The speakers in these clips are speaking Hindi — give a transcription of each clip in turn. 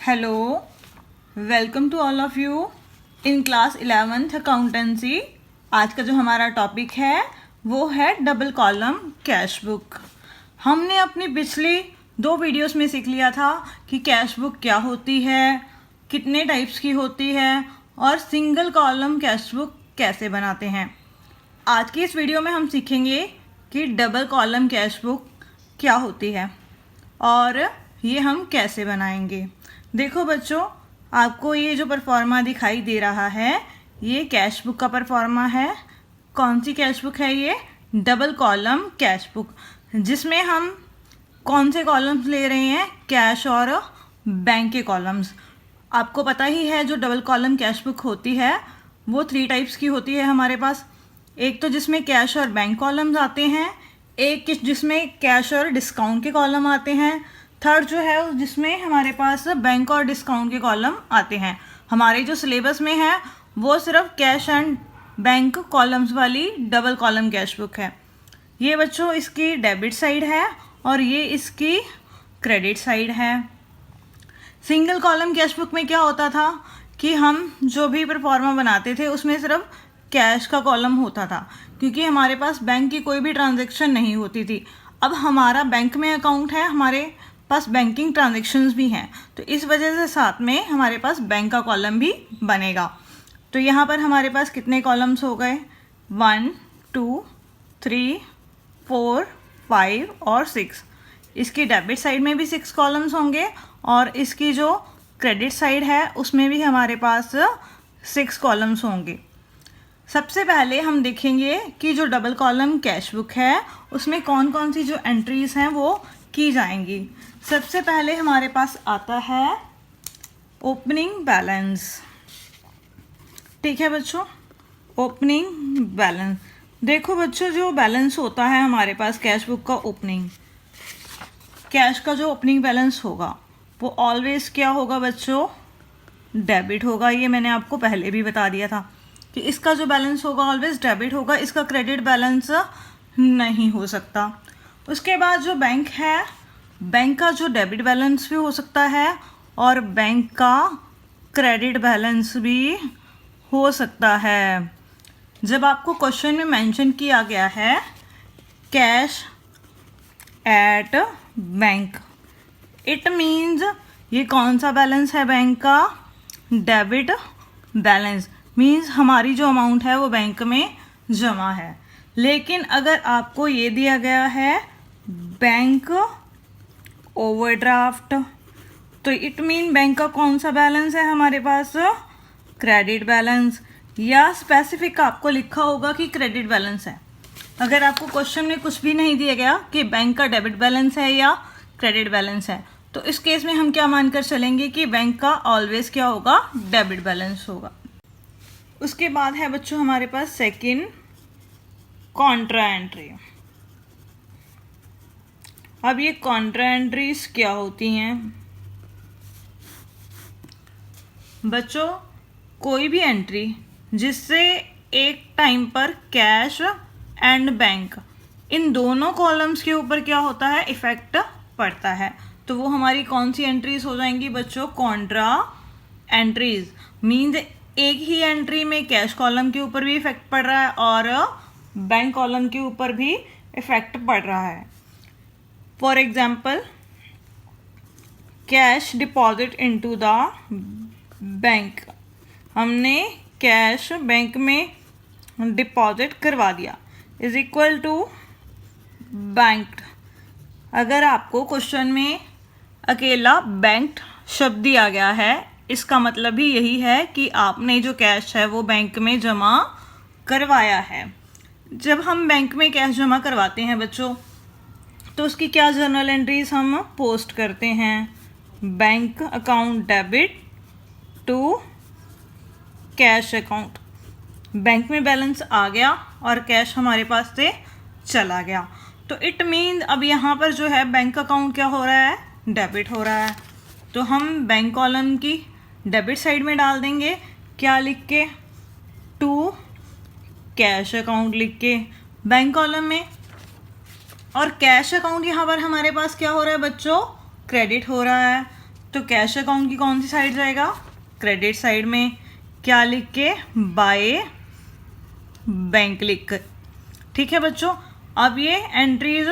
Hello, welcome to all of you in class 11th accountancy. आज का जो हमारा टॉपिक है वो है डबल कॉलम कैश बुक। हमने अपनी पिछली 2 वीडियोस में सीख लिया था कि कैश बुक क्या होती है, कितने टाइप्स की होती है और सिंगल कॉलम कैश बुक कैसे बनाते हैं। आज की इस वीडियो में हम सीखेंगे कि डबल कॉलम कैश बुक क्या होती है और ये हम कैसे बनाएंगे। देखो बच्चों, आपको ये जो परफॉर्मा दिखाई दे रहा है ये कैश बुक का परफॉर्मा है। कौन सी कैश बुक है ये? डबल कॉलम कैश बुक, जिसमें हम कौन से कॉलम्स ले रहे हैं? कैश और बैंक के कॉलम्स। आपको पता ही है जो डबल कॉलम कैश बुक होती है वो 3 टाइप्स की होती है हमारे पास। एक तो जिसमें कैश और बैंक कॉलम्स आते हैं, एक जिसमें कैश और डिस्काउंट के कॉलम आते हैं, थर्ड जो है जिसमें हमारे पास बैंक और डिस्काउंट के कॉलम आते हैं। हमारे जो सिलेबस में है वो सिर्फ कैश एंड बैंक कॉलम्स वाली डबल कॉलम कैश बुक है। ये बच्चों इसकी डेबिट साइड है और ये इसकी क्रेडिट साइड है। सिंगल कॉलम कैश बुक में क्या होता था कि हम जो भी परफॉर्मा बनाते थे उसमें सिर्फ कैश का कॉलम होता था, क्योंकि हमारे पास बैंक की कोई भी ट्रांजैक्शन नहीं होती थी। अब हमारा बैंक में अकाउंट है, हमारे पास बैंकिंग ट्रांजैक्शंस भी हैं, तो इस वजह से साथ में हमारे पास बैंक का कॉलम भी बनेगा। तो यहाँ पर हमारे पास कितने कॉलम्स हो गए? 1, 2, 3, 4, 5 और 6। इसकी डेबिट साइड में भी 6 कॉलम्स होंगे और इसकी जो क्रेडिट साइड है उसमें भी हमारे पास 6 कॉलम्स होंगे। सबसे पहले हम देखेंगे कि जो डबल कॉलम कैश बुक है उसमें कौन कौन सी जो एंट्रीज हैं वो की जाएंगी। सबसे पहले हमारे पास आता है ओपनिंग बैलेंस। ठीक है बच्चों, ओपनिंग बैलेंस। देखो बच्चों, जो बैलेंस होता है हमारे पास कैश बुक का ओपनिंग, कैश का जो ओपनिंग बैलेंस होगा वो ऑलवेज क्या होगा बच्चों? डेबिट होगा। ये मैंने आपको पहले भी बता दिया था कि इसका जो बैलेंस होगा ऑलवेज डेबिट होगा, इसका क्रेडिट बैलेंस नहीं हो सकता। उसके बाद जो बैंक है, बैंक का जो डेबिट बैलेंस भी हो सकता है और बैंक का क्रेडिट बैलेंस भी हो सकता है। जब आपको क्वेश्चन में मेंशन किया गया है cash at bank, it means ये कौन सा बैलेंस है बैंक का? Debit balance. मीन्स हमारी जो अमाउंट है वो बैंक में जमा है। लेकिन अगर आपको ये दिया गया है बैंक ओवरड्राफ्ट, तो इट मीन बैंक का कौन सा बैलेंस है हमारे पास? Credit balance. या स्पेसिफिक आपको लिखा होगा कि क्रेडिट बैलेंस है। अगर आपको क्वेश्चन में कुछ भी नहीं दिया गया कि बैंक का डेबिट बैलेंस है या क्रेडिट बैलेंस है, तो इस केस में हम क्या मानकर चलेंगे कि बैंक का ऑलवेज क्या होगा? डेबिट बैलेंस होगा। उसके बाद है बच्चों हमारे पास सेकंड कॉन्ट्रा एंट्री। अब ये कॉन्ट्रा एंट्रीज क्या होती हैं बच्चों? कोई भी एंट्री जिससे एक टाइम पर कैश एंड बैंक इन दोनों कॉलम्स के ऊपर क्या होता है? इफेक्ट पड़ता है, तो वो हमारी कौन सी एंट्रीज हो जाएंगी बच्चों? Contra entries. मीन्स एक ही एंट्री में कैश कॉलम के ऊपर भी इफेक्ट पड़ रहा है और बैंक कॉलम के ऊपर भी इफेक्ट पड़ रहा है। For example, cash deposit into the bank, हमने कैश बैंक में डिपॉजिट करवा दिया, इज इक्वल टू बैंक। अगर आपको क्वेश्चन में अकेला बैंक शब्द दिया गया है, इसका मतलब भी यही है कि आपने जो कैश है वो बैंक में जमा करवाया है। जब हम बैंक में कैश जमा करवाते हैं बच्चों, तो उसकी क्या जर्नल एंट्रीज हम पोस्ट करते हैं? Bank account debit to cash account. Bank में बैलेंस आ गया और कैश हमारे पास से चला गया, तो इट मीन अब यहाँ पर जो है बैंक अकाउंट क्या हो रहा है? डेबिट हो रहा है। तो हम बैंक कॉलम की डेबिट साइड में डाल देंगे, क्या लिख के? टू कैश अकाउंट लिख के बैंक कॉलम में। और कैश अकाउंट यहाँ पर हमारे पास क्या हो रहा है बच्चों? क्रेडिट हो रहा है। तो कैश अकाउंट की कौन सी साइड जाएगा, क्रेडिट साइड में। क्या लिख के, बाय बैंक लिख कर। ठीक है बच्चों, अब ये एंट्रीज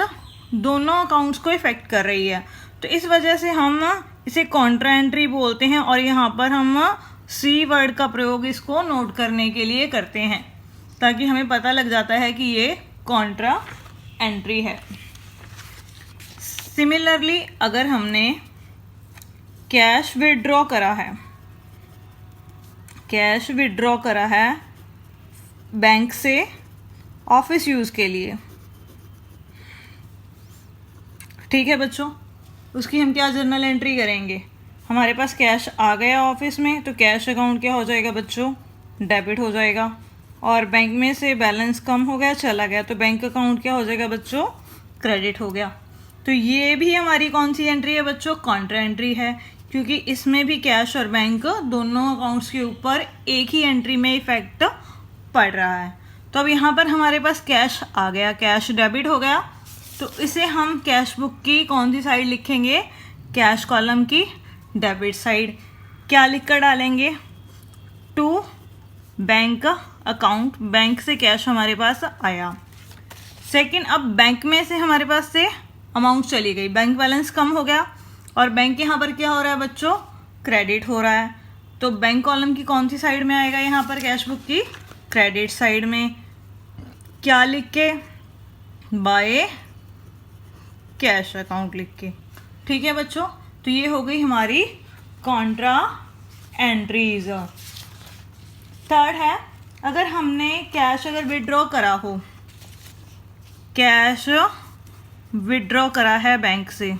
दोनों अकाउंट्स को इफेक्ट कर रही है, तो इस वजह से हम इसे कॉन्ट्रा एंट्री बोलते हैं, और यहाँ पर हम सी वर्ड का प्रयोग इसको नोट करने के लिए करते हैं, ताकि हमें पता लग जाता है कि ये कॉन्ट्रा एंट्री है। सिमिलरली अगर हमने कैश विड्रॉ करा है, कैश विड्रॉ करा है बैंक से ऑफिस यूज़ के लिए, ठीक है बच्चों, उसकी हम क्या जर्नल एंट्री करेंगे। हमारे पास कैश आ गया ऑफिस में, तो कैश अकाउंट क्या हो जाएगा बच्चों, डेबिट हो जाएगा। और बैंक में से बैलेंस कम हो गया, चला गया, तो बैंक अकाउंट क्या हो जाएगा बच्चों, क्रेडिट हो गया। तो ये भी हमारी कौन सी एंट्री है बच्चों, कॉन्ट्रा एंट्री है, क्योंकि इसमें भी कैश और बैंक दोनों अकाउंट्स के ऊपर एक ही एंट्री में इफेक्ट पड़ रहा है। तो अब यहाँ पर हमारे पास कैश आ गया, कैश डेबिट हो गया, तो इसे हम कैश बुक की कौन सी साइड लिखेंगे, कैश कॉलम की डेबिट साइड। क्या लिख कर डालेंगे, टू बैंक अकाउंट, बैंक से कैश हमारे पास आया। सेकंड, अब बैंक में से हमारे पास से अमाउंट चली गई, बैंक बैलेंस कम हो गया, और बैंक यहाँ पर क्या हो रहा है बच्चों, क्रेडिट हो रहा है। तो बैंक कॉलम की कौन सी साइड में आएगा यहाँ पर, कैश बुक की क्रेडिट साइड में। क्या लिख के, बाय कैश अकाउंट लिख के। ठीक है बच्चों, तो ये हो गई हमारी कॉन्ट्रा एंट्रीज। थर्ड है, अगर हमने कैश अगर विड्रॉ करा हो, कैश विड्रॉ करा है बैंक से,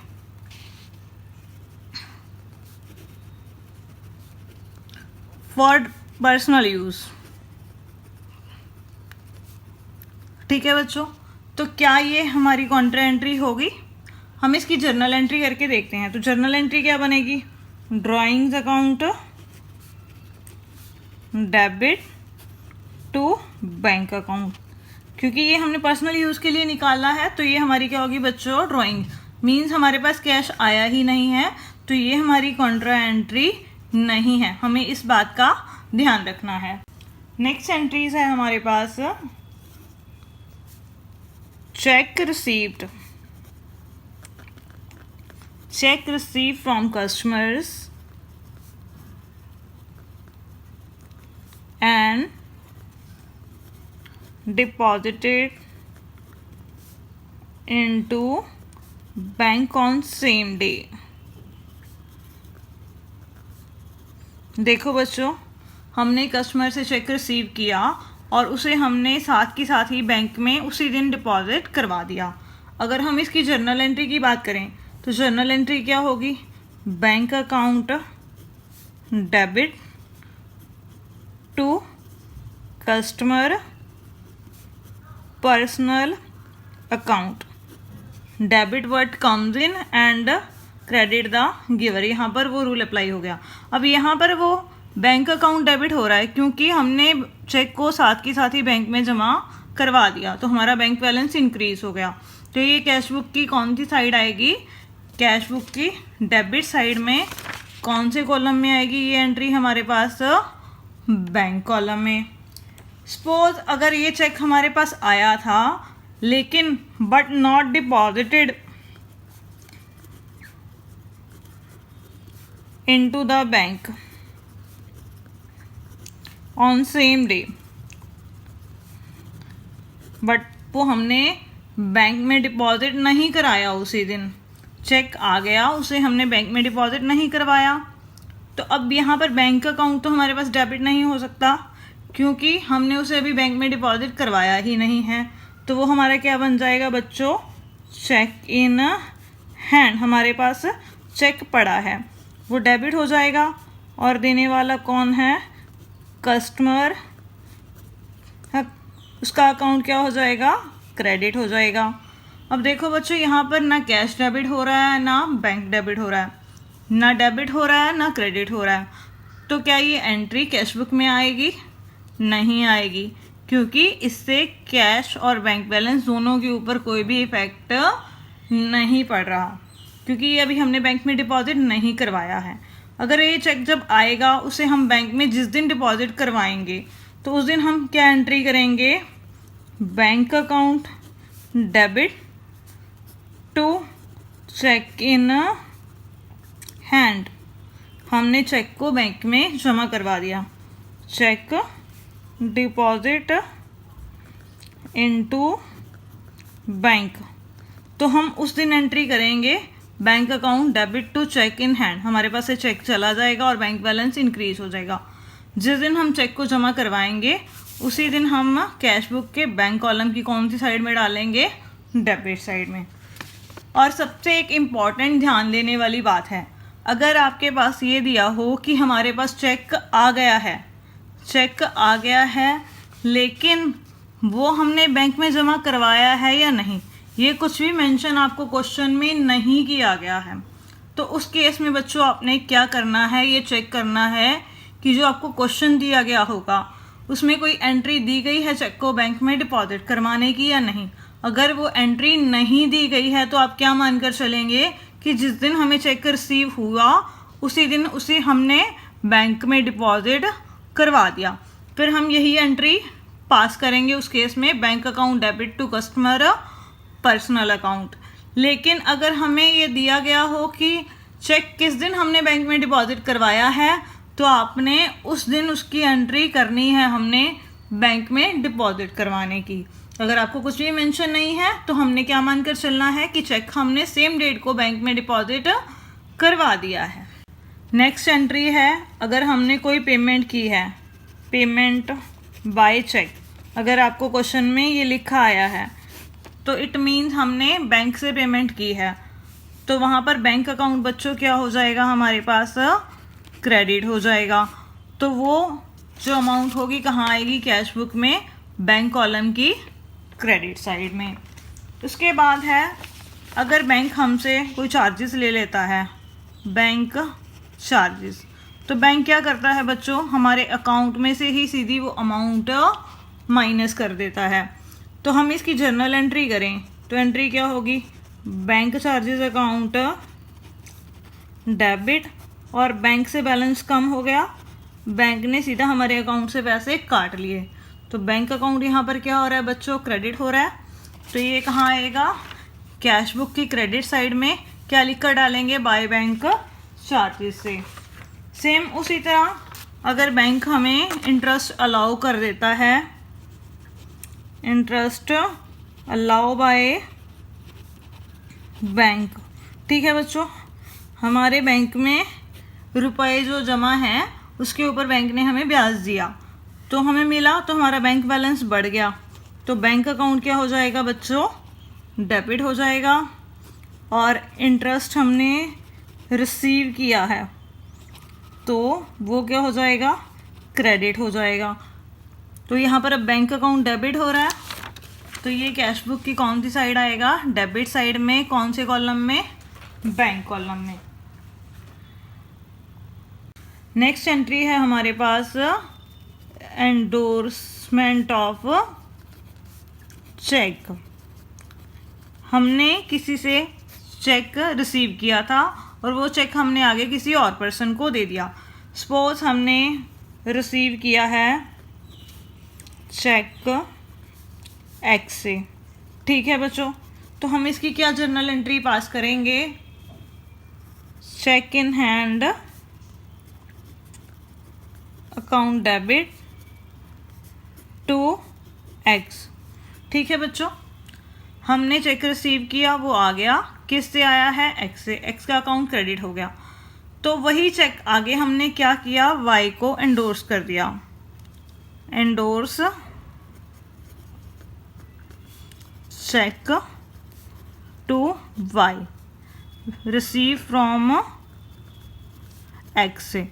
फॉर पर्सनल यूज, ठीक है बच्चों, तो क्या ये हमारी कॉन्ट्रा एंट्री होगी। हम इसकी जर्नल एंट्री करके देखते हैं। तो जर्नल एंट्री क्या बनेगी, drawings account debit to bank account, क्योंकि ये हमने पर्सनल यूज़ के लिए निकाला है, तो ये हमारी क्या होगी बच्चों, ड्राइंग। मीन्स हमारे पास कैश आया ही नहीं है, तो ये हमारी कॉन्ट्रा एंट्री नहीं है, हमें इस बात का ध्यान रखना है। नेक्स्ट एंट्रीज है हमारे पास, cheque received, cheque receive from customers and deposited into bank on same day। देखो बच्चों, हमने कस्टमर से चेक रिसीव किया और उसे हमने साथ ही बैंक में उसी दिन डिपॉजिट करवा दिया। अगर हम इसकी जर्नल एंट्री की बात करें, तो जर्नल एंट्री क्या होगी, bank account debit to customer personal account, debit word comes in and credit the giver. यहाँ पर वो रूल अप्लाई हो गया। अब यहाँ पर वो बैंक अकाउंट डेबिट हो रहा है, क्योंकि हमने चेक को साथ ही बैंक में जमा करवा दिया, तो हमारा बैंक बैलेंस इंक्रीज हो गया। तो ये कैश बुक की कौन सी साइड आएगी, कैश बुक की डेबिट साइड में। कौन से कॉलम में आएगी ये एंट्री हमारे पास, बैंक कॉलम में। सपोज अगर ये चेक हमारे पास आया था, लेकिन but not deposited into the bank on same day, but वो हमने बैंक में डिपॉजिट नहीं कराया, उसी दिन चेक आ गया, उसे हमने बैंक में डिपॉजिट नहीं करवाया, तो अब यहाँ पर बैंक अकाउंट तो हमारे पास डेबिट नहीं हो सकता, क्योंकि हमने उसे अभी बैंक में डिपॉजिट करवाया ही नहीं है। तो वो हमारा क्या बन जाएगा बच्चों, चेक इन हैंड। हमारे पास चेक पड़ा है, वो डेबिट हो जाएगा, और देने वाला कौन है, कस्टमर, उसका अकाउंट क्या हो जाएगा, क्रेडिट हो जाएगा। अब देखो बच्चों, यहाँ पर ना कैश डेबिट हो रहा है, ना बैंक डेबिट हो रहा है, ना डेबिट हो रहा है, ना क्रेडिट हो रहा है। तो क्या ये एंट्री कैश बुक में आएगी, नहीं आएगी, क्योंकि इससे कैश और बैंक बैलेंस दोनों के ऊपर कोई भी इफेक्ट नहीं पड़ रहा। क्योंकि ये अभी हमने बैंक में डिपॉजिट नहीं करवाया है। अगर ये चेक जब आएगा उसे हम बैंक में जिस दिन डिपॉजिट करवाएंगे तो उस दिन हम क्या एंट्री करेंगे, bank account debit to cheque in hand. हमने चेक को बैंक में जमा करवा दिया, चेक डिपॉजिट इनटू बैंक। तो हम उस दिन एंट्री करेंगे bank account debit to cheque in hand. हमारे पास से चेक चला जाएगा और बैंक बैलेंस इंक्रीज हो जाएगा। जिस दिन हम चेक को जमा करवाएंगे उसी दिन हम कैश बुक के बैंक कॉलम की कौन सी साइड में डालेंगे, डेबिट साइड में। और सबसे एक इम्पॉर्टेंट ध्यान देने वाली बात है, अगर आपके पास ये दिया हो कि हमारे पास चेक आ गया है, चेक आ गया है लेकिन वो हमने बैंक में जमा करवाया है या नहीं, ये कुछ भी मेंशन आपको क्वेश्चन में नहीं किया गया है, तो उस केस में बच्चों आपने क्या करना है, ये चेक करना है कि जो आपको क्वेश्चन दिया गया होगा उसमें कोई एंट्री दी गई है चेक को बैंक में डिपॉजिट करवाने की या नहीं। अगर वो एंट्री नहीं दी गई है तो आप क्या मानकर चलेंगे कि जिस दिन हमें चेक रिसीव हुआ उसी दिन उसे हमने बैंक में डिपॉजिट करवा दिया। फिर हम यही एंट्री पास करेंगे उस केस में, bank account debit to customer personal account. लेकिन अगर हमें ये दिया गया हो कि चेक किस दिन हमने बैंक में डिपॉजिट करवाया है तो आपने उस दिन उसकी एंट्री करनी है हमने बैंक में डिपॉजिट करवाने की। अगर आपको कुछ भी मेंशन नहीं है तो हमने क्या मानकर चलना है कि चेक हमने सेम डेट को बैंक में डिपॉजिट करवा दिया है। नेक्स्ट एंट्री है, अगर हमने कोई पेमेंट की है, पेमेंट बाय चेक। अगर आपको क्वेश्चन में ये लिखा आया है तो इट मीन्स हमने बैंक से पेमेंट की है, तो वहाँ पर बैंक अकाउंट बच्चों क्या हो जाएगा, हमारे पास क्रेडिट हो जाएगा। तो वो जो अमाउंट होगी कहाँ आएगी, कैश बुक में, बैंक कॉलम की क्रेडिट साइड में। उसके बाद है, अगर बैंक हमसे कोई चार्जेस ले लेता है, बैंक चार्जेस, तो बैंक क्या करता है बच्चों, हमारे अकाउंट में से ही सीधी वो अमाउंट माइनस कर देता है। तो हम इसकी जर्नल एंट्री करें तो एंट्री क्या होगी, बैंक चार्जेस अकाउंट डेबिट, और बैंक से बैलेंस कम हो गया, बैंक ने सीधा हमारे अकाउंट से पैसे काट लिए, तो बैंक अकाउंट यहाँ पर क्या हो रहा है बच्चों, क्रेडिट हो रहा है। तो ये कहाँ आएगा, कैश बुक की क्रेडिट साइड में। क्या लिख कर डालेंगे, बाय बैंक चार्जेस से। सेम उसी तरह अगर बैंक हमें इंटरेस्ट अलाउ कर देता है, इंटरेस्ट अलाउ बाय बैंक, ठीक है बच्चों, हमारे बैंक में रुपए जो जमा हैं उसके ऊपर बैंक ने हमें ब्याज दिया तो हमें मिला, तो हमारा बैंक बैलेंस बढ़ गया, तो बैंक अकाउंट क्या हो जाएगा बच्चों, डेबिट हो जाएगा। और इंटरेस्ट हमने रिसीव किया है तो वो क्या हो जाएगा, क्रेडिट हो जाएगा। तो यहाँ पर अब बैंक अकाउंट डेबिट हो रहा है, तो ये कैश बुक की कौन सी साइड आएगा, डेबिट साइड में। कौन से कॉलम में, बैंक कॉलम में। नेक्स्ट एंट्री है हमारे पास एंडोर्समेंट ऑफ चेक। हमने किसी से चेक रिसीव किया था और वो चेक हमने आगे किसी और पर्सन को दे दिया। सपोज हमने रिसीव किया है चेक एक्स से, ठीक है बच्चों, तो हम इसकी क्या जर्नल एंट्री पास करेंगे, cheque in hand account debit to X. ठीक है बच्चों, हमने चेक रिसीव किया, वो आ गया, किस से आया है, एक्स से, एक्स का अकाउंट क्रेडिट हो गया। तो वही चेक आगे हमने क्या किया, वाई को एंडोर्स कर दिया, endorse cheque to Y receive from X से।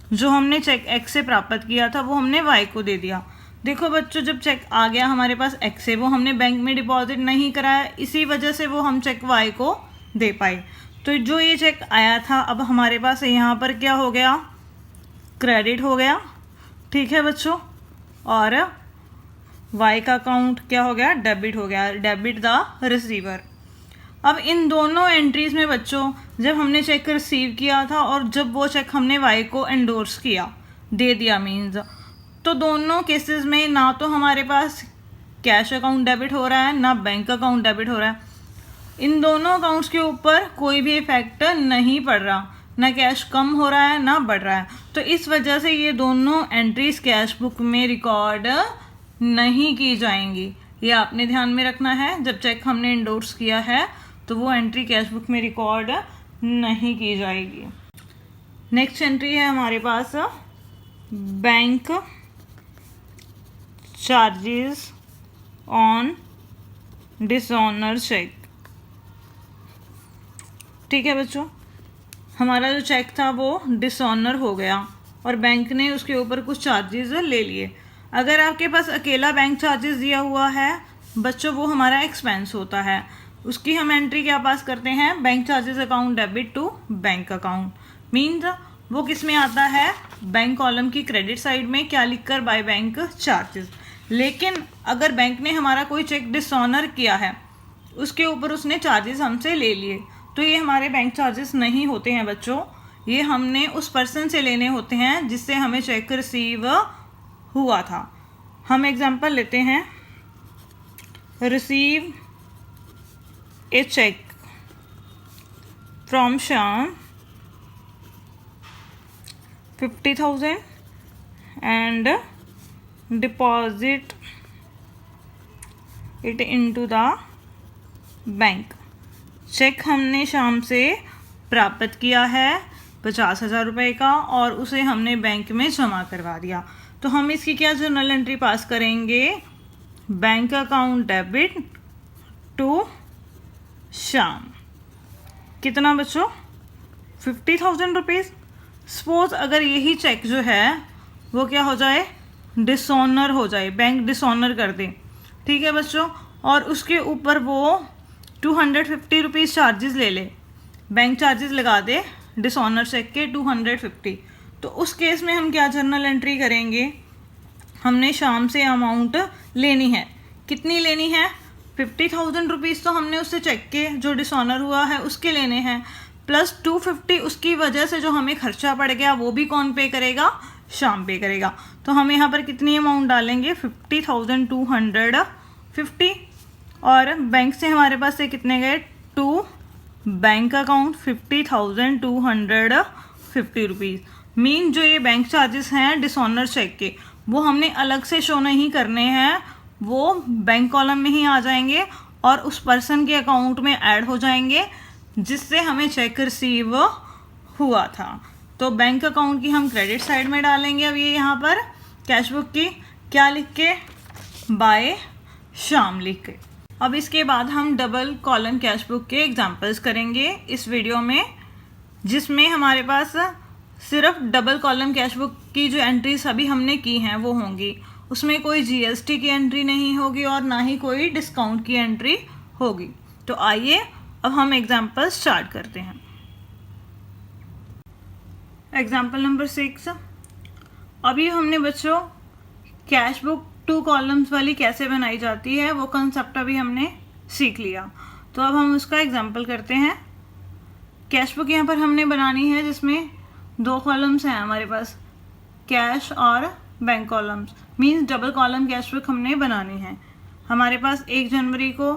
जो हमने चेक एक्स से प्राप्त किया था वो हमने वाई को दे दिया। देखो बच्चों, जब चेक आ गया हमारे पास एक्स से, वो हमने बैंक में डिपॉजिट नहीं कराया, इसी वजह से वो हम चेक वाई को दे पाए। तो जो ये चेक आया था अब हमारे पास यहाँ पर क्या हो गया, क्रेडिट हो गया, ठीक है बच्चों, और वाई का अकाउंट क्या हो गया, डेबिट हो गया, डेबिट द रिसीवर। अब इन दोनों एंट्रीज में बच्चों, जब हमने चेक रिसीव किया था और जब वो चेक हमने वाई को एंडोर्स किया, दे दिया मीन्स, तो दोनों केसेस में ना तो हमारे पास कैश अकाउंट डेबिट हो रहा है ना बैंक अकाउंट डेबिट हो रहा है। इन दोनों अकाउंट्स के ऊपर कोई भी इफेक्ट नहीं पड़ रहा, ना कैश कम हो रहा है ना बढ़ रहा है। तो इस वजह से ये दोनों एंट्रीज कैश बुक में रिकॉर्ड नहीं की जाएंगी। ये आपने ध्यान में रखना है, जब चेक हमने एंडोर्स किया है तो वो एंट्री कैश बुक में रिकॉर्ड नहीं की जाएगी। नेक्स्ट एंट्री है हमारे पास bank charges on dishonour cheque. ठीक है बच्चों, हमारा जो चेक था वो डिसऑनर हो गया और बैंक ने उसके ऊपर कुछ चार्जेस ले लिए। अगर आपके पास अकेला बैंक चार्जेस दिया हुआ है बच्चों, वो हमारा एक्सपेंस होता है, उसकी हम एंट्री क्या पास करते हैं, bank charges account debit to bank account. Means वो किस में आता है, बैंक कॉलम की क्रेडिट साइड में, क्या लिखकर, बाय बैंक चार्जेस। लेकिन अगर बैंक ने हमारा कोई चेक डिसऑनर किया है, उसके ऊपर उसने चार्जेस हमसे ले लिए, तो ये हमारे बैंक चार्जेस नहीं होते हैं बच्चों, ये हमने उस पर्सन से लेने होते हैं जिससे हमें चेक रिसीव हुआ था। हम एग्जांपल लेते हैं, receive a cheque from Shyam 50,000 and deposit it into the bank. Cheque हमने शाम से प्राप्त किया है 50,000 रुपये का और उसे हमने बैंक में जमा करवा दिया। तो हम इसकी क्या जर्नल एंट्री पास करेंगे, bank account debit to Shyam. कितना बच्चों, 50,000 रुपीज़। सपोज अगर यही चेक जो है वो क्या हो जाए, डिसऑनर हो जाए, बैंक डिसऑनर कर दे, ठीक है बच्चों, और उसके ऊपर वो 250 रुपीज़ चार्जेस ले ले, बैंक चार्जेस लगा दे डिसऑनर चेक के 250, तो उस केस में हम क्या जर्नल एंट्री करेंगे, हमने शाम से अमाउंट लेनी है। कितनी लेनी है, 50,000 रुपीज़ तो हमने उससे चेक के जो डिसऑनर हुआ है उसके लेने हैं, प्लस 250 उसकी वजह से जो हमें खर्चा पड़ गया वो भी कौन पे करेगा, शाम पे करेगा। तो हम यहाँ पर कितनी अमाउंट डालेंगे, 50,250, और बैंक से हमारे पास से कितने गए, to bank account 50,250 rupees. Mean जो ये बैंक चार्जेस हैं डिसऑनर चेक के, वो हमने अलग से शो नहीं करने हैं, वो बैंक कॉलम में ही आ जाएंगे और उस पर्सन के अकाउंट में ऐड हो जाएंगे जिससे हमें चेक रिसीव हुआ था। तो बैंक अकाउंट की हम क्रेडिट साइड में डालेंगे। अब ये यहाँ पर कैश बुक की क्या लिख के, बाय श्याम लिख के। अब इसके बाद हम डबल कॉलम कैश बुक के एग्जांपल्स करेंगे इस वीडियो में, जिसमें हमारे पास सिर्फ डबल कॉलम कैश बुक की जो एंट्रीज अभी हमने की हैं वो होंगी, उसमें कोई जीएसटी की एंट्री नहीं होगी और ना ही कोई डिस्काउंट की एंट्री होगी। तो आइए अब हम एग्जांपल स्टार्ट करते हैं। Example number 6। अभी हमने बच्चों कैश बुक 2 कॉलम्स वाली कैसे बनाई जाती है वो कंसेप्ट अभी हमने सीख लिया। तो अब हम उसका एग्जांपल करते हैं। कैश बुक यहाँ पर हमने बनानी है जिसमें 2 कॉलम्स हैं हमारे पास, कैश और bank columns, means double column cash book हमने बनानी है। हमारे पास 1 जनवरी को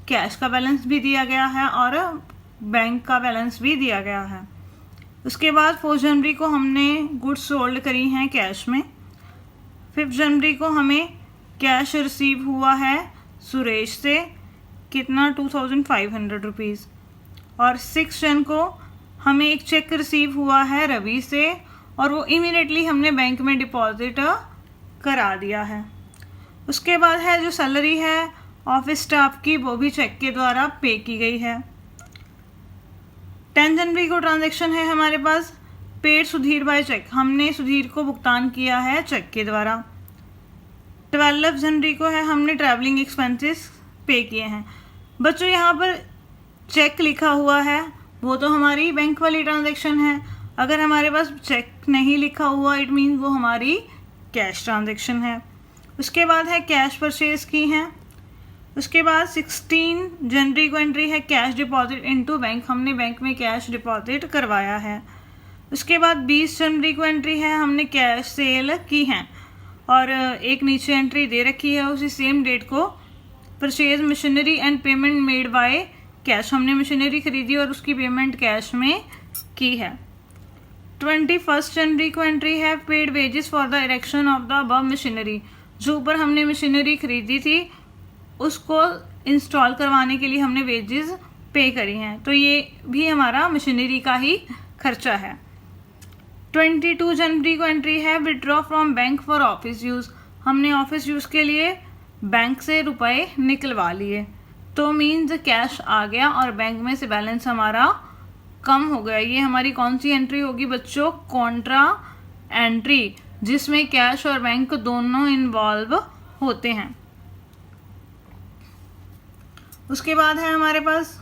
कैश का बैलेंस भी दिया गया है और बैंक का बैलेंस भी दिया गया है। उसके बाद 4 जनवरी को हमने गुड्स सोल्ड करी हैं कैश में। 5 जनवरी को हमें कैश रिसीव हुआ है सुरेश से, कितना, 2,500 रुपीज़। और 6 जन को हमें एक चेक रिसीव हुआ है रवि से और वो इमीडिएटली हमने बैंक में डिपॉजिट करा दिया है। उसके बाद है जो सैलरी है ऑफिस स्टाफ की, वो भी चेक के द्वारा पे की गई है। 10 जनवरी को ट्रांजैक्शन है हमारे पास पेड सुधीर बाय चेक, हमने सुधीर को भुगतान किया है चेक के द्वारा। 12 जनवरी को है हमने ट्रैवलिंग एक्सपेंसेस पे किए हैं। बच्चों यहाँ पर चेक लिखा हुआ है वो तो हमारी बैंक वाली ट्रांजैक्शन है, अगर हमारे पास चेक नहीं लिखा हुआ इट मीन वो हमारी कैश ट्रांजैक्शन है। उसके बाद है कैश परचेज की हैं। उसके बाद 16 जनवरी को एंट्री है कैश डिपॉजिट इनटू बैंक, हमने बैंक में कैश डिपॉजिट करवाया है। उसके बाद 20 जनवरी को एंट्री है हमने कैश सेल की है, और एक नीचे एंट्री दे रखी है उसी सेम डेट को, purchase machinery and payment made by cash, हमने मशीनरी खरीदी और उसकी पेमेंट कैश में की है। 21 जनवरी को एंट्री है paid wages for the erection of the above machinery, जो ऊपर हमने मशीनरी खरीदी थी उसको इंस्टॉल करवाने के लिए हमने वेजेस पे करी हैं, तो ये भी हमारा मशीनरी का ही खर्चा है। 22 जनवरी को एंट्री है withdraw from bank for office use, हमने ऑफिस यूज़ के लिए बैंक से रुपए निकलवा लिए, तो मीन्स कैश आ गया और बैंक में से बैलेंस हमारा कम हो गया। ये हमारी कौन सी एंट्री होगी बच्चों? कॉन्ट्रा एंट्री, जिसमें कैश और बैंक दोनों इन्वॉल्व होते हैं। उसके बाद है हमारे पास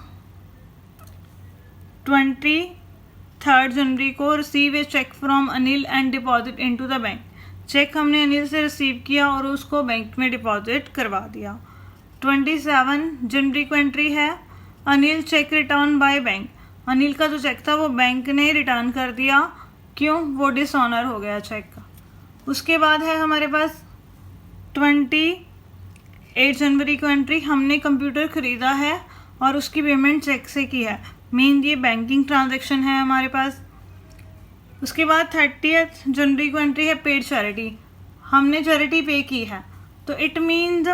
23 जनवरी को receive a cheque from Anil and deposit into the bank, cheque हमने अनिल से रिसीव किया और उसको बैंक में डिपॉजिट करवा दिया। 27 जनवरी को एंट्री है Anil check return by bank, Anil का जो चेक था वो बैंक ने रिटर्न कर दिया, क्यों? वो डिसऑनर हो गया चेक का। उसके बाद है हमारे पास 28 जनवरी को एंट्री, हमने कंप्यूटर ख़रीदा है और उसकी पेमेंट चेक से की है, मेन ये बैंकिंग ट्रांजैक्शन है हमारे पास। उसके बाद 30 जनवरी को एंट्री है पेड चैरिटी, हमने चैरिटी पे की है, तो इट मीन्स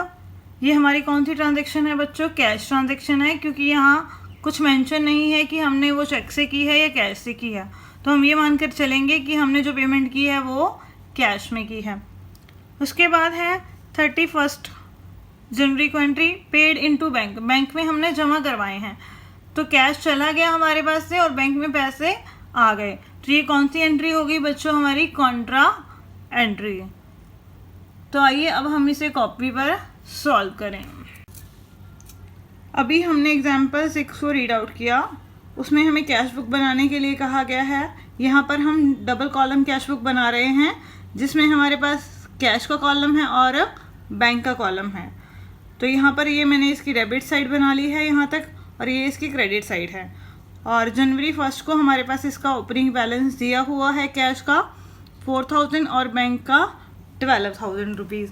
ये हमारी कौन सी ट्रांजैक्शन है बच्चों? कैश ट्रांजैक्शन है, क्योंकि यहाँ कुछ मेंशन नहीं है कि हमने वो चेक से की है या कैश से की है, तो हम ये मानकर चलेंगे कि हमने जो पेमेंट की है वो कैश में की है। उसके बाद है 31 जनवरी को entry paid into bank, bank में हमने जमा करवाए हैं, तो कैश चला गया हमारे पास से और बैंक में पैसे आ गए, तो ये कौन सी एंट्री होगी बच्चों? हमारी कॉन्ट्रा एंट्री। तो आइए अब हम इसे कॉपी पर सॉल्व करें। अभी हमने एग्जाम्पल 6 को रीड आउट किया, उसमें हमें कैश बुक बनाने के लिए कहा गया है। यहाँ पर हम डबल कॉलम कैश बुक बना रहे हैं, जिसमें हमारे पास कैश का कॉलम है और बैंक का कॉलम है। तो यहाँ पर ये मैंने इसकी डेबिट साइड बना ली है यहाँ तक, और ये इसकी क्रेडिट साइड है। और जनवरी 1 को हमारे पास इसका ओपनिंग बैलेंस दिया हुआ है कैश का 4000 और बैंक का 12,000 रुपीज़।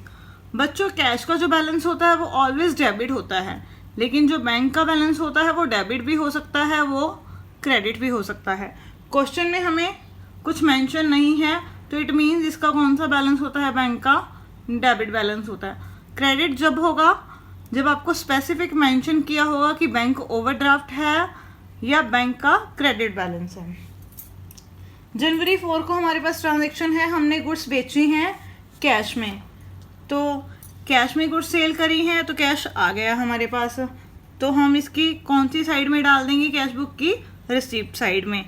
बच्चों कैश का जो बैलेंस होता है वो ऑलवेज डेबिट होता है, लेकिन जो बैंक का बैलेंस होता है वो डेबिट भी हो सकता है, वो क्रेडिट भी हो सकता है। क्वेश्चन में हमें कुछ मेंशन नहीं है, तो इट मीन्स इसका कौन सा बैलेंस होता है? बैंक का डेबिट बैलेंस होता है। क्रेडिट जब होगा जब आपको स्पेसिफिक मेंशन किया होगा कि बैंक ओवरड्राफ्ट है या बैंक का क्रेडिट बैलेंस है। जनवरी 4 को हमारे पास ट्रांजैक्शन है, हमने गुड्स बेची हैं कैश में, तो कैश में गुड्स सेल करी हैं तो कैश आ गया हमारे पास, तो हम इसकी कौन सी साइड में डाल देंगे? कैश बुक की रिसीप्ट साइड में,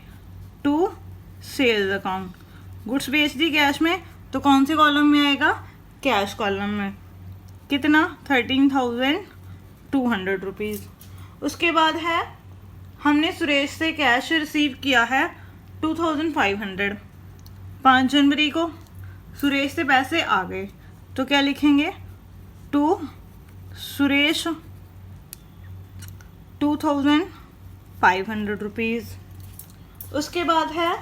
टू सेल्स अकाउंट। गुड्स बेच दी कैश में तो कौन से कॉलम में आएगा? कैश कॉलम में। कितना? 13,200 रुपीज़। उसके बाद है हमने सुरेश से कैश रिसीव किया है 2,500। 5 जनवरी को सुरेश से पैसे आ गए, तो क्या लिखेंगे? To Suresh 2,500 rupees. उसके बाद है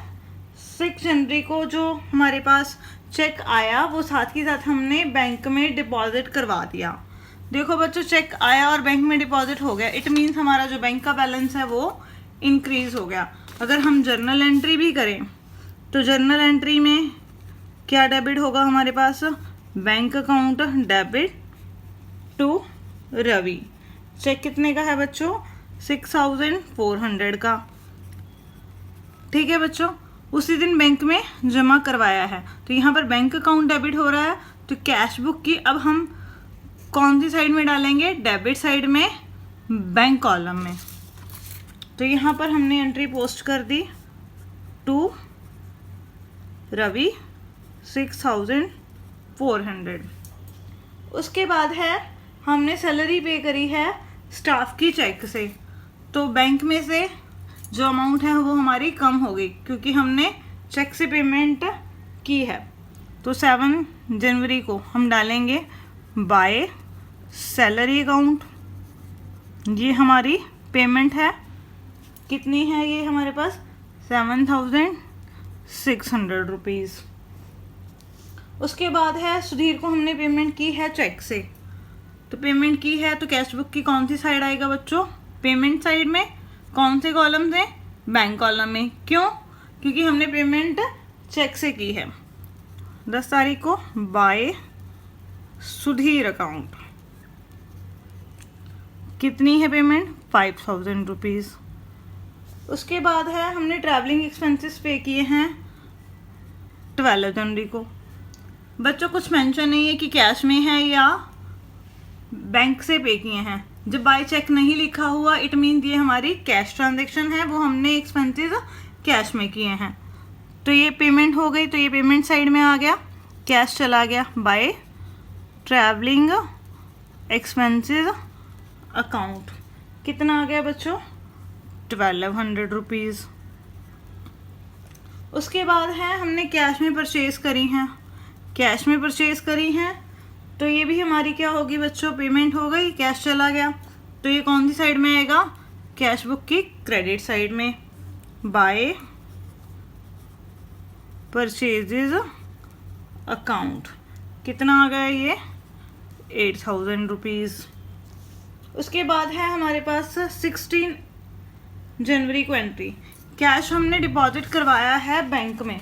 6 जनवरी को जो हमारे पास चेक आया वो साथ ही साथ हमने बैंक में डिपॉजिट करवा दिया। देखो बच्चों चेक आया और बैंक में डिपॉजिट हो गया, इट मीन्स हमारा जो बैंक का बैलेंस है वो इंक्रीज़ हो गया। अगर हम जर्नल एंट्री भी करें तो जर्नल एंट्री में क्या डेबिट होगा हमारे पास? Bank account debit to Ravi. Cheque कितने का है बच्चों? 6,400 का। ठीक है बच्चों, उसी दिन बैंक में जमा करवाया है, तो यहाँ पर बैंक अकाउंट डेबिट हो रहा है, तो कैश बुक की अब हम कौन सी साइड में डालेंगे? डेबिट साइड में, बैंक कॉलम में। तो यहाँ पर हमने एंट्री पोस्ट कर दी टू रवि 6,400। उसके बाद है हमने सैलरी पे करी है स्टाफ की चेक से, तो बैंक में से जो अमाउंट है वो हमारी कम हो गई क्योंकि हमने चेक से पेमेंट की है। तो 7 जनवरी को हम डालेंगे बाय सैलरी अकाउंट ये हमारी पेमेंट है, कितनी है ये हमारे पास 7,600 रुपीज़। उसके बाद है सुधीर को हमने पेमेंट की है चेक से, तो पेमेंट की है तो कैश बुक की कौन सी साइड आएगा बच्चों, पेमेंट साइड में। कौन से कॉलम से, बैंक कॉलम में। क्यों, क्योंकि हमने पेमेंट चेक से की है 10 तारीख को बाय सुधीर अकाउंट। कितनी है पेमेंट 5,000 रुपीज़। उसके बाद है हमने ट्रैवलिंग एक्सपेंसेस पे किए हैं 12 जनवरी को। बच्चों कुछ मेंशन नहीं है कि कैश में है या बैंक से पे किए हैं। जब बाय चेक नहीं लिखा हुआ इट मीन ये हमारी कैश ट्रांजैक्शन है, वो हमने एक्सपेंसेस कैश में किए हैं। तो ये पेमेंट हो गई, तो ये पेमेंट साइड में आ गया, कैश चला गया बाय ट्रैवलिंग एक्सपेंसेस अकाउंट। कितना आ गया बच्चों 1,200 रुपीज़। उसके बाद है हमने कैश में परचेज़ करी हैं, कैश में परचेज करी हैं, तो ये भी हमारी क्या होगी बच्चों, पेमेंट हो गई, कैश चला गया। तो ये कौन सी साइड में आएगा, कैश बुक की क्रेडिट साइड में बाय परचेजेज अकाउंट। कितना आ गया ये 8,000 रुपीज़। उसके बाद है हमारे पास 16 जनवरी को एंट्री, कैश हमने डिपॉजिट करवाया है बैंक में।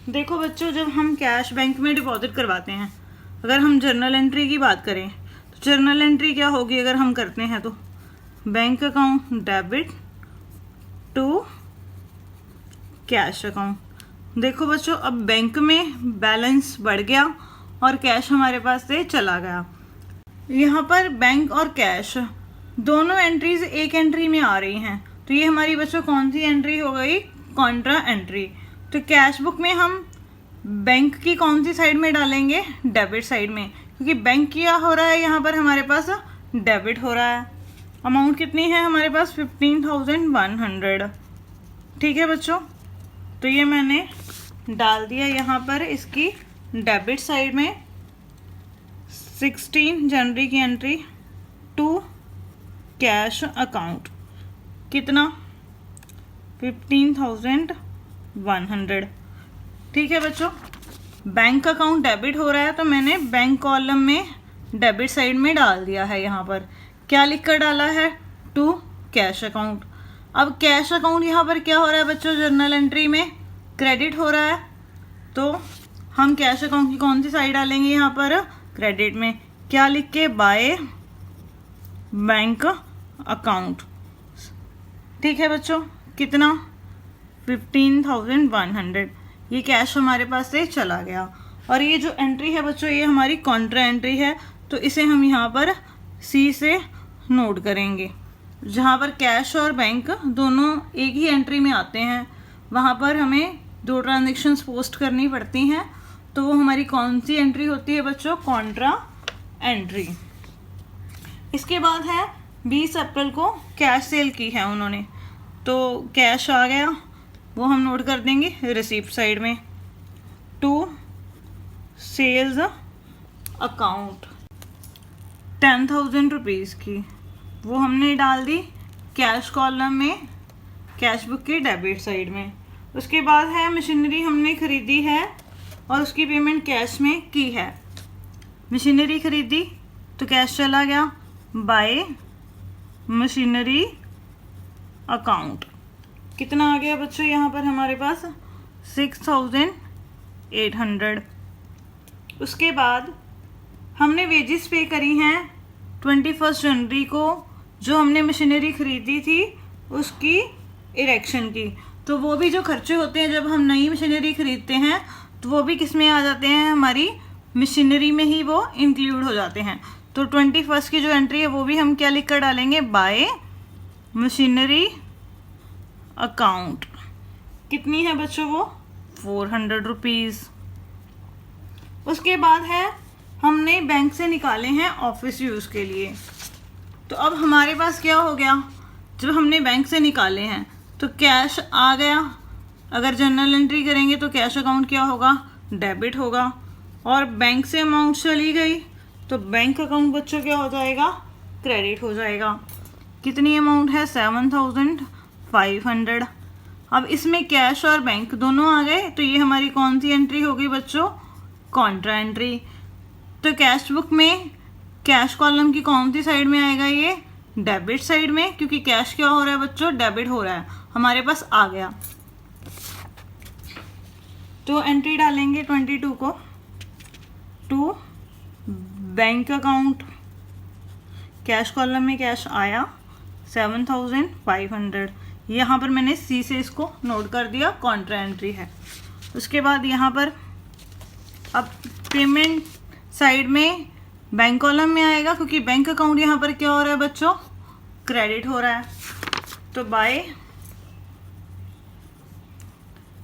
देखो बच्चों, जब हम कैश बैंक में डिपॉजिट करवाते हैं, अगर हम जर्नल एंट्री की बात करें तो जर्नल एंट्री क्या होगी अगर हम करते हैं तो bank account debit to cash account. देखो बच्चों, अब बैंक में बैलेंस बढ़ गया और कैश हमारे पास से चला गया। यहाँ पर बैंक और कैश दोनों एंट्रीज एक एंट्री में आ रही हैं, तो ये हमारी बच्चों कौन सी एंट्री हो गई, कॉन्ट्रा एंट्री। तो कैश बुक में हम बैंक की कौन सी साइड में डालेंगे, डेबिट साइड में, क्योंकि बैंक क्या हो रहा है यहाँ पर हमारे पास डेबिट हो रहा है। अमाउंट कितनी है हमारे पास 15,100। ठीक है बच्चों, तो ये मैंने डाल दिया यहाँ पर इसकी डेबिट साइड में 16 जनवरी की एंट्री टू कैश अकाउंट। कितना 15,100। ठीक है बच्चों, बैंक अकाउंट डेबिट हो रहा है तो मैंने बैंक कॉलम में डेबिट साइड में डाल दिया है। यहाँ पर क्या लिख कर डाला है, टू कैश अकाउंट। अब कैश अकाउंट यहाँ पर क्या हो रहा है बच्चों, जर्नल एंट्री में क्रेडिट हो रहा है, तो हम कैश अकाउंट की कौन सी साइड डालेंगे यहाँ पर, क्रेडिट में। क्या लिख के, बाय बैंक अकाउंट। ठीक है बच्चों, कितना 15,100। ये कैश हमारे पास से चला गया। और ये जो एंट्री है बच्चों, ये हमारी कॉन्ट्रा एंट्री है, तो इसे हम यहाँ पर सी से नोट करेंगे। जहाँ पर कैश और बैंक दोनों एक ही एंट्री में आते हैं, वहाँ पर हमें 2 ट्रांजेक्शन्स पोस्ट करनी पड़ती हैं, तो वो हमारी कौन सी एंट्री होती है बच्चों, कॉन्ट्रा एंट्री। इसके बाद है 20 अप्रैल को कैश सेल की है उन्होंने, तो कैश आ गया, वो हम नोट कर देंगे रिसीप्ट साइड में टू सेल्स अकाउंट 10,000 रुपीज़ की, वो हमने डाल दी कैश कॉलम में कैश बुक के डेबिट साइड में। उसके बाद है मशीनरी हमने ख़रीदी है और उसकी पेमेंट कैश में की है। मशीनरी ख़रीदी तो कैश चला गया बाय मशीनरी अकाउंट। कितना आ गया बच्चों यहाँ पर हमारे पास 6,800। उसके बाद हमने वेजेस पे करी हैं 21 जनवरी को, जो हमने मशीनरी ख़रीदी थी उसकी इरेक्शन की। तो वो भी जो खर्चे होते हैं जब हम नई मशीनरी ख़रीदते हैं, तो वो भी किस में आ जाते हैं, हमारी मशीनरी में ही वो इंक्लूड हो जाते हैं। तो 21 की जो एंट्री है वो भी हम क्या लिख कर डालेंगे, बाय मशीनरी अकाउंट। कितनी है बच्चों वो 400 रुपीज़। उसके बाद है हमने बैंक से निकाले हैं ऑफिस यूज़ के लिए। तो अब हमारे पास क्या हो गया, जब हमने बैंक से निकाले हैं तो कैश आ गया, अगर जनरल एंट्री करेंगे तो कैश अकाउंट क्या होगा, डेबिट होगा, और बैंक से अमाउंट चली गई तो बैंक अकाउंट बच्चों क्या हो जाएगा, क्रेडिट हो जाएगा। कितनी अमाउंट है 7500। अब इसमें कैश और बैंक दोनों आ गए, तो ये हमारी कौन सी एंट्री होगी बच्चों, कॉन्ट्रा एंट्री। तो कैश बुक में कैश कॉलम की कौन सी साइड में आएगा, ये डेबिट साइड में, क्योंकि कैश क्या हो रहा है बच्चों, डेबिट हो रहा है, हमारे पास आ गया। तो एंट्री डालेंगे 22 को to bank account, cash column में कैश आया 7500, यहाँ पर मैंने सी से इसको नोट कर दिया, कॉन्ट्रा एंट्री है। उसके बाद यहाँ पर अब पेमेंट साइड में बैंक कॉलम में आएगा, क्योंकि बैंक अकाउंट यहाँ पर क्या हो रहा है बच्चों, क्रेडिट हो रहा है। तो बाय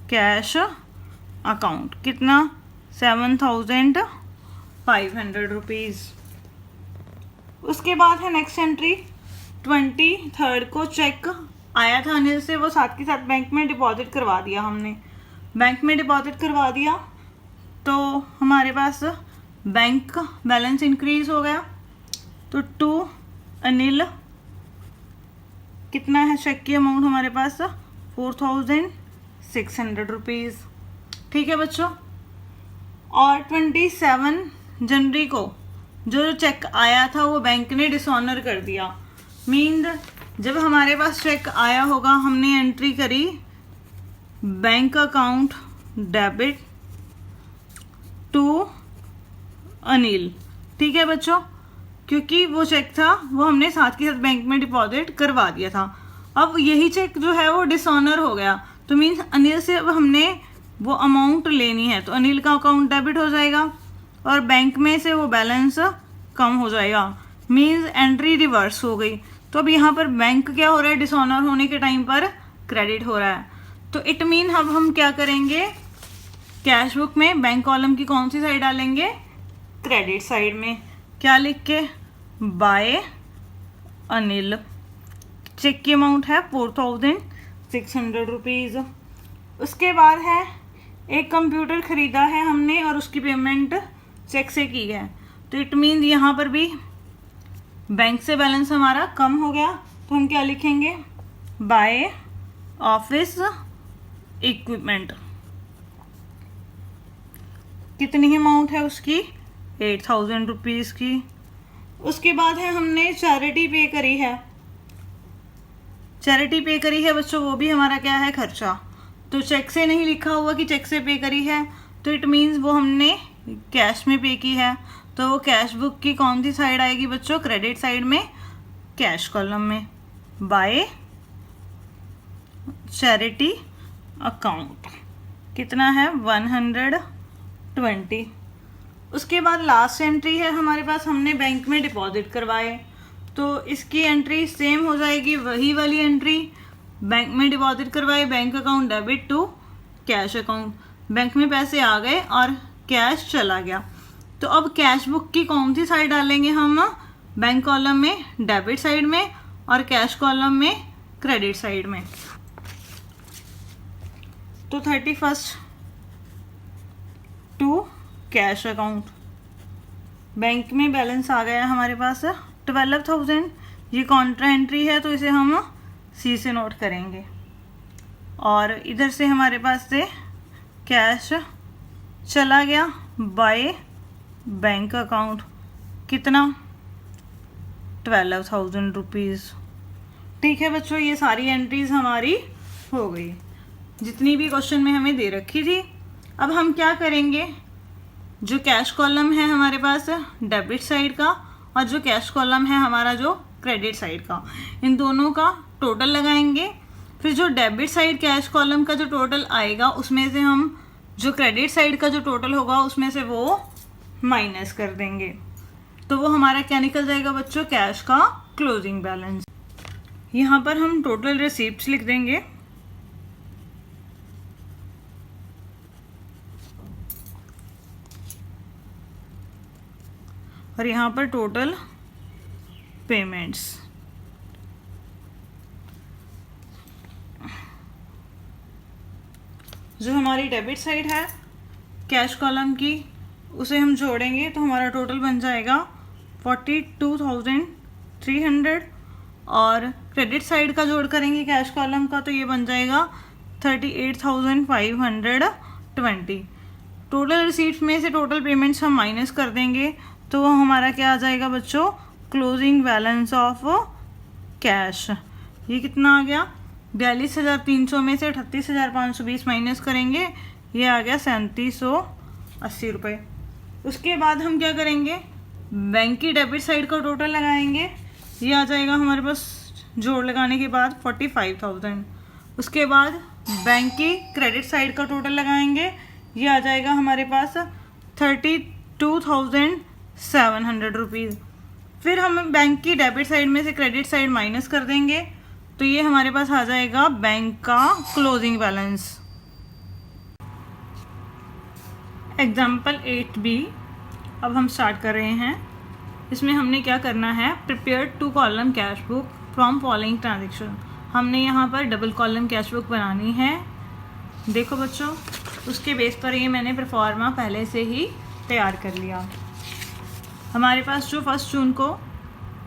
कैश अकाउंट कितना 7500 रुपीज़। उसके बाद है नेक्स्ट एंट्री 23 को चेक आया था अनिल से, वो साथ के साथ बैंक में डिपॉजिट करवा दिया हमने, बैंक में डिपॉजिट करवा दिया तो हमारे पास बैंक का बैलेंस इंक्रीज हो गया। तो टू अनिल कितना है चेक की अमाउंट हमारे पास 4600 रुपीज़। ठीक है बच्चों। और 27 जनवरी को जो चेक आया था वो बैंक ने डिसऑनर कर दिया। मीन जब हमारे पास चेक आया होगा हमने एंट्री करी bank account debit to Anil. ठीक है बच्चों, क्योंकि वो चेक था वो हमने साथ के साथ बैंक में डिपॉजिट करवा दिया था। अब यही चेक जो है वो डिसऑनर हो गया, तो मीन्स अनिल से अब हमने वो अमाउंट लेनी है, तो अनिल का अकाउंट डेबिट हो जाएगा और बैंक में से वो बैलेंस कम हो जाएगा, मीन्स एंट्री रिवर्स हो गई। तो अब यहाँ पर बैंक क्या हो रहा है, डिसऑनर होने के टाइम पर क्रेडिट हो रहा है। तो इट मीन अब हम क्या करेंगे, कैश बुक में बैंक कॉलम की कौन सी साइड डालेंगे, क्रेडिट साइड में। क्या लिख के, बाय अनिल, चेक की अमाउंट है 4600 रुपीज़। उसके बाद है एक कंप्यूटर ख़रीदा है हमने और उसकी पेमेंट चेक से की है, तो इट मीन यहाँ पर भी बैंक से बैलेंस हमारा कम हो गया, तो हम क्या लिखेंगे, बाय ऑफिस इक्विपमेंट। कितनी अमाउंट है उसकी 8000 रुपीज़ की। उसके बाद है हमने चैरिटी पे करी है, चैरिटी पे करी है बच्चों, वो भी हमारा क्या है, खर्चा। तो चेक से नहीं लिखा हुआ कि चेक से पे करी है, तो इट मीन्स वो हमने कैश में पे की है, तो वो कैश बुक की कौन सी साइड आएगी बच्चों, क्रेडिट साइड में, कैश कॉलम में, बाय चैरिटी अकाउंट। कितना है 120। उसके बाद लास्ट एंट्री है हमारे पास, हमने बैंक में डिपॉजिट करवाए, तो इसकी एंट्री सेम हो जाएगी, वही वाली एंट्री, बैंक में डिपॉजिट करवाए, bank account debit to cash account, bank में पैसे आ गए और कैश चला गया। तो अब कैश बुक की कौन सी साइड डालेंगे हम, बैंक कॉलम में डेबिट साइड में और कैश कॉलम में क्रेडिट साइड में। तो 31 टू कैश अकाउंट, बैंक में बैलेंस आ गया हमारे पास 12000, ये कॉन्ट्रा एंट्री है तो इसे हम सी से नोट करेंगे। और इधर से हमारे पास से कैश चला गया बाय बैंक अकाउंट, कितना 12000 रुपीज़। ठीक है बच्चों, ये सारी एंट्रीज हमारी हो गई जितनी भी क्वेश्चन में हमें दे रखी थी। अब हम क्या करेंगे, जो कैश कॉलम है हमारे पास डेबिट साइड का और जो कैश कॉलम है हमारा जो क्रेडिट साइड का, इन दोनों का टोटल लगाएंगे। फिर जो डेबिट साइड कैश कॉलम का जो टोटल आएगा उसमें से हम जो क्रेडिट साइड का जो टोटल होगा उसमें से वो माइनस कर देंगे, तो वो हमारा क्या निकल जाएगा बच्चों, कैश का क्लोजिंग बैलेंस। यहाँ पर हम टोटल रिसीप्ट्स लिख देंगे, और यहाँ पर टोटल पेमेंट्स। जो हमारी डेबिट साइड है कैश कॉलम की उसे हम जोड़ेंगे तो हमारा टोटल बन जाएगा 42300, और क्रेडिट साइड का जोड़ करेंगे कैश कॉलम का, तो ये बन जाएगा 38,520। टोटल रिसीट्स में से टोटल पेमेंट्स हम माइनस कर देंगे, तो वो हमारा क्या आ जाएगा बच्चों, क्लोजिंग बैलेंस ऑफ कैश। ये कितना आ गया, 42,300 में से 38,520 माइनस करेंगे, ये आ गया 3,780 रुपये। उसके बाद हम क्या करेंगे, बैंक की डेबिट साइड का टोटल लगाएंगे, ये आ जाएगा हमारे पास जोड़ लगाने के बाद 45,000। उसके बाद बैंक की क्रेडिट साइड का टोटल लगाएंगे, ये आ जाएगा हमारे पास 32,700 रुपीज़। फिर हम बैंक की डेबिट साइड में से क्रेडिट साइड माइनस कर देंगे, तो ये हमारे पास आ जाएगा बैंक का क्लोजिंग बैलेंस। एग्जाम्पल 8B अब हम स्टार्ट कर रहे हैं। इसमें हमने क्या करना है, prepare 2 column cash book from following transaction. हमने यहाँ पर डबल कॉलम कैश बुक बनानी है। देखो बच्चों, उसके बेस पर ये मैंने प्रोफार्मा पहले से ही तैयार कर लिया। हमारे पास जो 1 जून को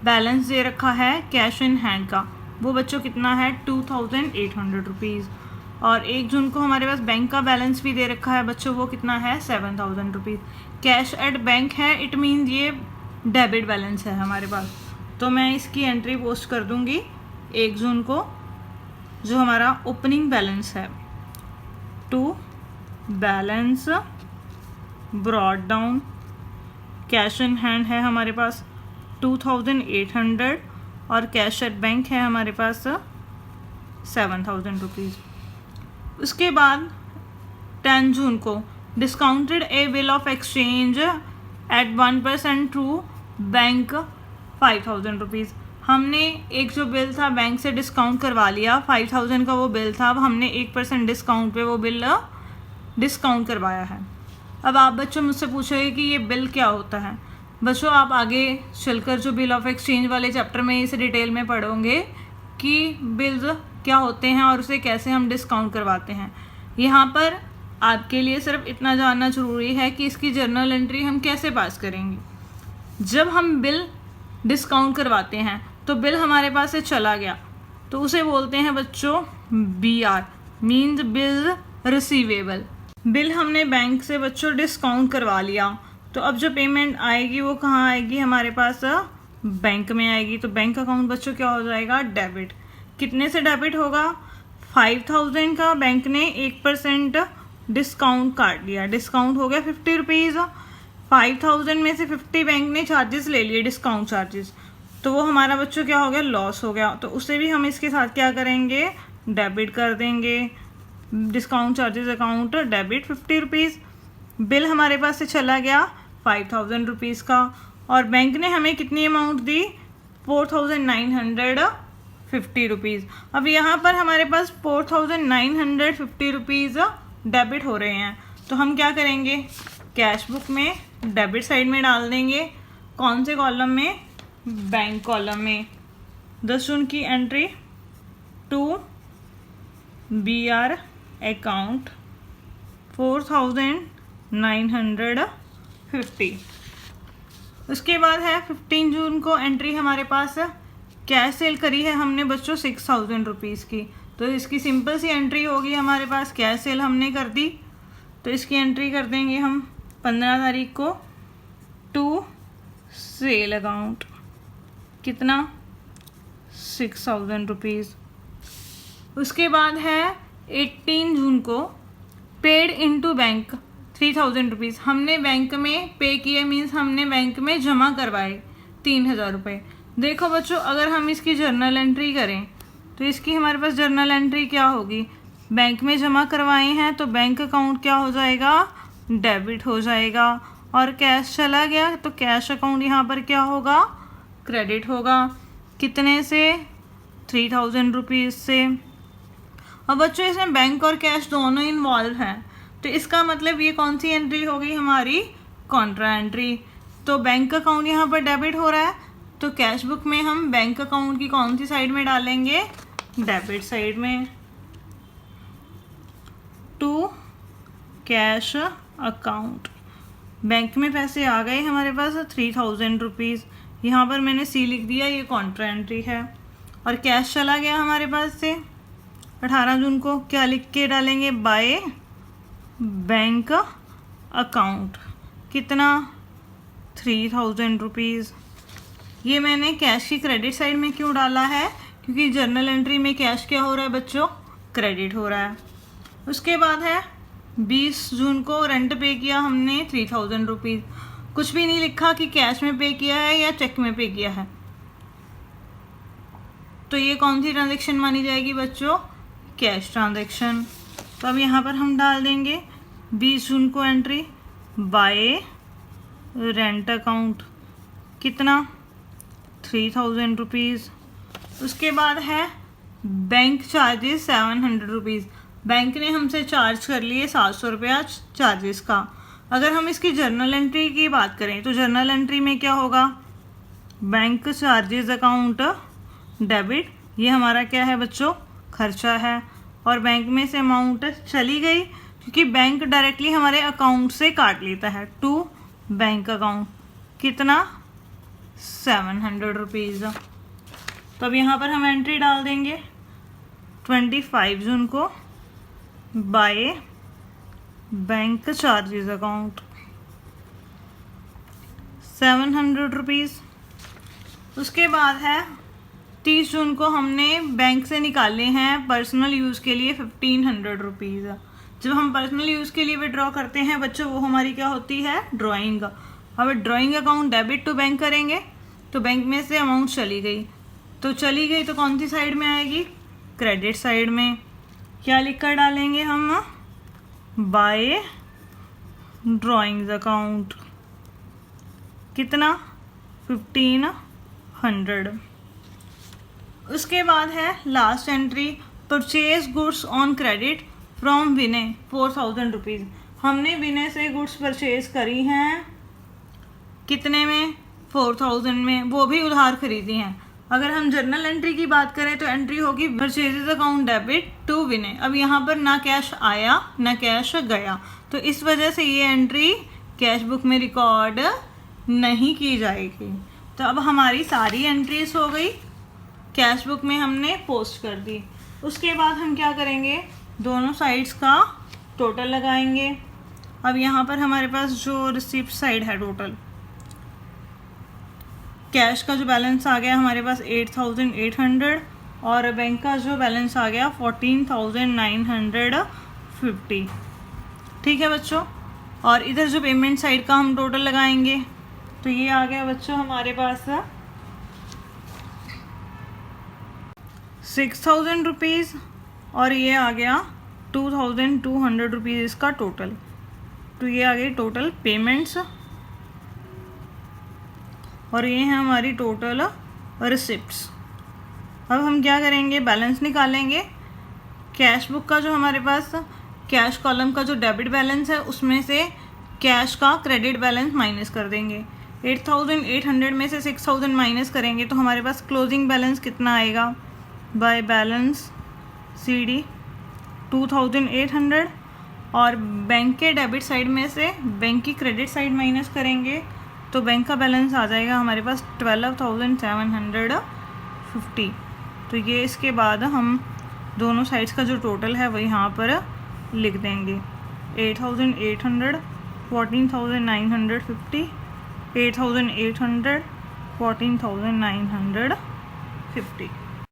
बैलेंस दे रखा है कैश इन हैंड का, वो बच्चों कितना है 2,800 रुपीज़। और 1 जून को हमारे पास बैंक का बैलेंस भी दे रखा है बच्चों, वो कितना है 7,000 रुपीज़। कैश एट बैंक है, इट मीन ये डेबिट बैलेंस है हमारे पास, तो मैं इसकी एंट्री पोस्ट कर दूंगी 1 जून को, जो हमारा ओपनिंग बैलेंस है, to balance brought down. Cash in hand है हमारे पास 2,800 और कैश एट बैंक है हमारे पास 7,000 रुपीज़। उसके बाद 10 जून को discounted a bill of exchange at 1% to bank 5,000 rupees. हमने एक जो बिल था बैंक से डिस्काउंट करवा लिया, 5,000 का वो बिल था, अब हमने 1% डिस्काउंट पे वो बिल डिस्काउंट करवाया है। अब आप बच्चों मुझसे पूछोगे कि ये बिल क्या होता है। बच्चों आप आगे चलकर जो बिल ऑफ एक्सचेंज वाले चैप्टर में इसे डिटेल में पढ़ोगे कि बिल्स क्या होते हैं और उसे कैसे हम डिस्काउंट करवाते हैं। यहाँ पर आपके लिए सिर्फ इतना जानना ज़रूरी है कि इसकी जर्नल एंट्री हम कैसे पास करेंगे। जब हम बिल डिस्काउंट करवाते हैं तो बिल हमारे पास से चला गया, तो उसे बोलते हैं बच्चों BR, means bill receivable. Bill हमने बैंक से बच्चों डिस्काउंट करवा लिया, तो अब जो पेमेंट आएगी वो कहाँ आएगी, हमारे पास बैंक में आएगी। तो बैंक अकाउंट बच्चों क्या हो जाएगा, डेबिट। कितने से डेबिट होगा, 5,000 का बैंक ने 1% डिस्काउंट काट लिया, डिस्काउंट हो गया 50 रुपीज़। 5,000 में से 50 बैंक ने चार्जेस ले लिए, डिस्काउंट चार्जेस, तो वो हमारा बच्चों क्या हो गया, लॉस हो गया। तो उसे भी हम इसके साथ क्या करेंगे, डेबिट कर देंगे। Discount charges account debit 50 rupees. Bill हमारे पास से चला गया 5,000 रुपीज़ का, और बैंक ने हमें कितनी अमाउंट दी, 4,950 रुपीज़। अब यहाँ पर हमारे पास 4,950 रुपीज़ डेबिट हो रहे हैं, तो हम क्या करेंगे, कैश बुक में डेबिट साइड में डाल देंगे। कौन से कॉलम में, बैंक कॉलम में। 10 जून की एंट्री टू BR अकाउंट 4,950। उसके बाद है 15 जून को एंट्री हमारे पास कैश सेल करी है हमने बच्चों 6,000 रुपीज़ की, तो इसकी सिंपल सी एंट्री होगी हमारे पास, कैश सेल हमने कर दी, तो इसकी एंट्री कर देंगे हम 15 तारीख को टू सेल अकाउंट, कितना 6,000 रुपीज़। उसके बाद है 18 जून को पेड इनटू बैंक 3,000 रुपीज़। हमने बैंक में पे किए, मीन्स हमने बैंक में जमा करवाए 3,000 रुपये। देखो बच्चों, अगर हम इसकी जर्नल एंट्री करें तो इसकी हमारे पास जर्नल एंट्री क्या होगी, बैंक में जमा करवाए हैं तो बैंक अकाउंट क्या हो जाएगा, डेबिट हो जाएगा। और कैश चला गया तो कैश अकाउंट यहाँ पर क्या होगा, क्रेडिट होगा। कितने से, 3,000 रुपीज़ से। और बच्चों इसमें बैंक और कैश दोनों इन्वॉल्व हैं, तो इसका मतलब ये कौन सी एंट्री होगी हमारी, कॉन्ट्रा एंट्री। तो बैंक अकाउंट यहाँ पर डेबिट हो रहा है, तो कैश बुक में हम बैंक अकाउंट की कौन सी साइड में डालेंगे, डेबिट साइड में। टू कैश अकाउंट, बैंक में पैसे आ गए हमारे पास 3,000 रुपीज़, यहाँ पर मैंने C लिख दिया, ये कॉन्ट्रा एंट्री है। और कैश चला गया हमारे पास से 18 जून को। क्या लिख के डालेंगे? By bank account. कितना? 3000 रुपीज़। ये मैंने कैश की क्रेडिट साइड में क्यों डाला है? क्योंकि जर्नल एंट्री में कैश क्या हो रहा है बच्चों? क्रेडिट हो रहा है। उसके बाद है 20 जून को रेंट पे किया हमने 3000 रुपीज़। कुछ भी नहीं लिखा कि कैश में पे किया है या चेक में पे किया है, तो ये कौन सी ट्रांजैक्शन मानी जाएगी बच्चों? Cash transaction. तो अब यहाँ पर हम डाल देंगे 20 जून को एंट्री बाय रेंट अकाउंट। कितना? 3000 रुपीज़। उसके बाद है बैंक चार्जेस 700 रुपीज़। बैंक ने हमसे चार्ज कर लिए 700 रुपया चार्जेस का। अगर हम इसकी जर्नल एंट्री की बात करें तो जर्नल एंट्री में क्या होगा? बैंक चार्जेस अकाउंट डेबिट, ये हमारा क्या है बच्चों? खर्चा है। और बैंक में से अमाउंट चली गई क्योंकि बैंक डायरेक्टली हमारे अकाउंट से काट लेता है टू बैंक अकाउंट। कितना? 700 रुपीज़। तो अब यहाँ पर हम एंट्री डाल देंगे 25 जून को by bank charges account 700 rupees. उसके बाद है 30 जून को हमने बैंक से निकाले हैं पर्सनल यूज़ के लिए 1500 रुपीज़। जब हम पर्सनल यूज़ के लिए विड्रॉ करते हैं बच्चों, वो हमारी क्या होती है? ड्राइंग। अब drawing account debit to bank करेंगे तो बैंक में से अमाउंट चली गई, तो कौन सी साइड में आएगी? क्रेडिट साइड में। क्या लिख कर डालेंगे हम? By drawings account. कितना? 1500। उसके बाद है last entry purchase goods on credit from Vinay 4000 rupees. हमने विनय से गुड्स परचेज करी हैं कितने में? 4000 में, वो भी उधार खरीदी हैं। अगर हम जर्नल एंट्री की बात करें तो एंट्री होगी परचेजेस अकाउंट डेबिट टू विनय। अब यहाँ पर ना कैश आया ना कैश गया, तो इस वजह से ये एंट्री कैश बुक में रिकॉर्ड नहीं की जाएगी। तो अब हमारी सारी एंट्रीज हो गई, कैश बुक में हमने पोस्ट कर दी। उसके बाद हम क्या करेंगे? दोनों साइड्स का टोटल लगाएंगे। अब यहाँ पर हमारे पास जो रिसिप्ट साइड है टोटल, कैश का जो बैलेंस आ गया हमारे पास 8800 और बैंक का जो बैलेंस आ गया 14950। ठीक है बच्चों। और इधर जो पेमेंट साइड का हम टोटल लगाएंगे तो ये आ गया बच्चों हमारे पास 6000 रुपीज़ और ये आ गया 2200 रुपीज़ इसका टोटल। तो ये आ गई टोटल पेमेंट्स और ये है हमारी टोटल रिसिप्ट्स। अब हम क्या करेंगे? बैलेंस निकालेंगे। कैश बुक का जो हमारे पास कैश कॉलम का जो डेबिट बैलेंस है उसमें से कैश का क्रेडिट बैलेंस माइनस कर देंगे। 8800 में से 6000 माइनस करेंगे तो हमारे पास क्लोजिंग बैलेंस कितना आएगा? बाय बैलेंस CD 2800 और बैंक के डेबिट साइड में से बैंक की क्रेडिट साइड माइनस करेंगे तो बैंक का बैलेंस आ जाएगा हमारे पास 12750। तो ये इसके बाद हम दोनों साइड्स का जो टोटल है वो यहाँ पर लिख देंगे 8800 14950 8800 14950।